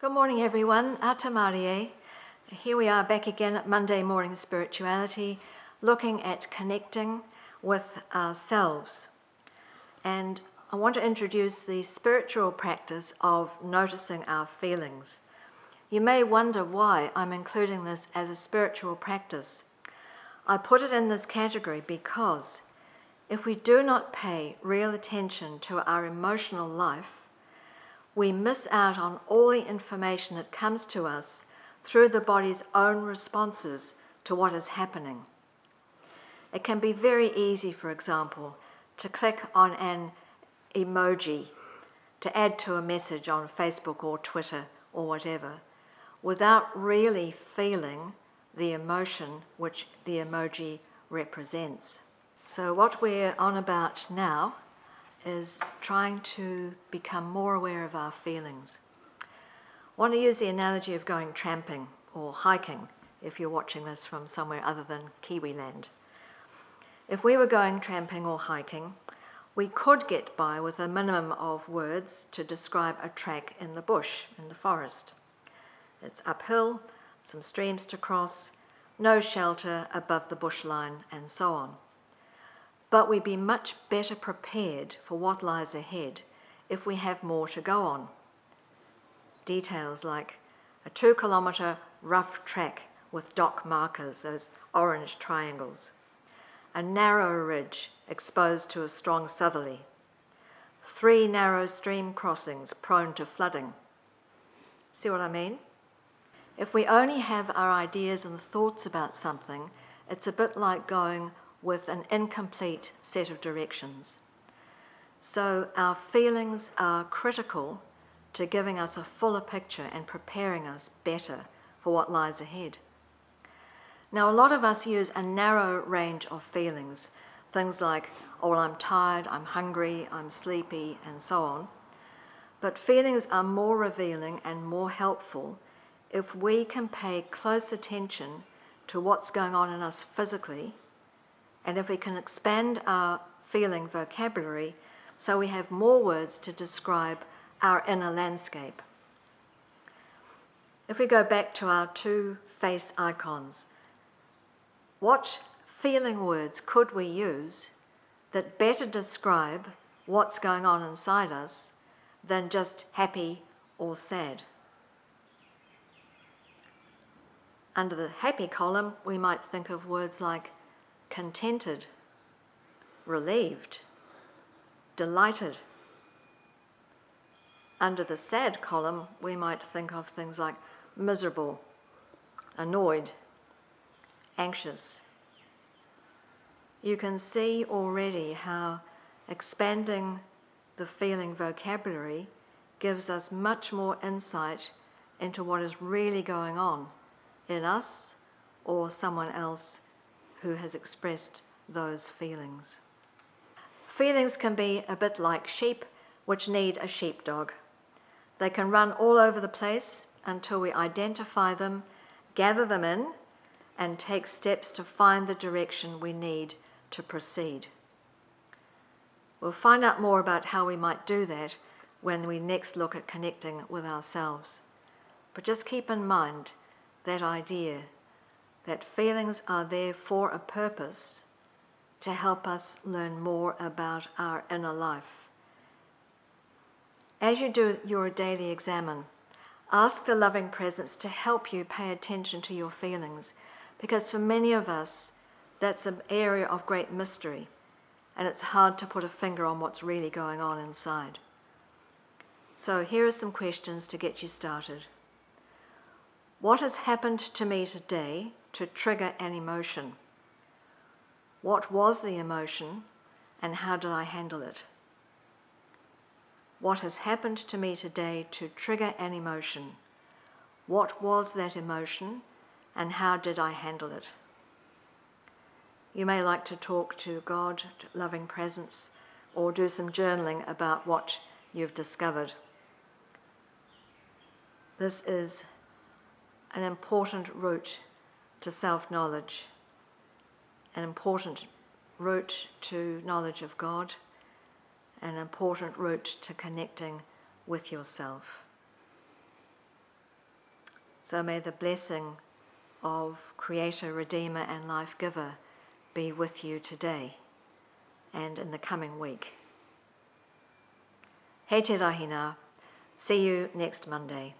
Good morning, everyone. Ata Marie. Here we are back again at Monday Morning Spirituality, looking at connecting with ourselves. And I want to introduce the spiritual practice of noticing our feelings. You may wonder why I'm including this as a spiritual practice. I put it in this category because if we do not pay real attention to our emotional life, we miss out on all the information that comes to us through the body's own responses to what is happening. It can be very easy, for example, to click on an emoji to add to a message on Facebook or Twitter or whatever, without really feeling the emotion which the emoji represents. So what we're on about now is trying to become more aware of our feelings. I want to use the analogy of going tramping or hiking if you're watching this from somewhere other than Kiwi land. If we were going tramping or hiking, we could get by with a minimum of words to describe a track in the bush, in the forest. It's uphill, some streams to cross, no shelter above the bush line, and so on. But we'd be much better prepared for what lies ahead if we have more to go on. Details like a 2-kilometre rough track with dock markers, those orange triangles, a narrow ridge exposed to a strong southerly, 3 narrow stream crossings prone to flooding. See what I mean? If we only have our ideas and thoughts about something, it's a bit like going with an incomplete set of directions. So our feelings are critical to giving us a fuller picture and preparing us better for what lies ahead. Now, a lot of us use a narrow range of feelings, things like, oh, well, I'm tired, I'm hungry, I'm sleepy, and so on. But feelings are more revealing and more helpful if we can pay close attention to what's going on in us physically, and if we can expand our feeling vocabulary so we have more words to describe our inner landscape. If we go back to our 2 face icons, what feeling words could we use that better describe what's going on inside us than just happy or sad? Under the happy column, we might think of words like contented, relieved, delighted. Under the sad column, we might think of things like miserable, annoyed, anxious. You can see already how expanding the feeling vocabulary gives us much more insight into what is really going on in us or someone else who has expressed those feelings. Feelings can be a bit like sheep which need a sheepdog. They can run all over the place until we identify them, gather them in, and take steps to find the direction we need to proceed. We'll find out more about how we might do that when we next look at connecting with ourselves. But just keep in mind that idea that feelings are there for a purpose to help us learn more about our inner life. As you do your daily examine, ask the loving presence to help you pay attention to your feelings, because for many of us, that's an area of great mystery, and it's hard to put a finger on what's really going on inside. So here are some questions to get you started. What has happened to me today to trigger an emotion? What was the emotion and how did I handle it? What has happened to me today to trigger an emotion? What was that emotion and how did I handle it? You may like to talk to God, to loving presence, or do some journaling about what you've discovered. This is an important route to self-knowledge, an important route to knowledge of God, an important route to connecting with yourself. So may the blessing of Creator, Redeemer and Life Giver be with you today and in the coming week. Hei te rahina. See you next Monday.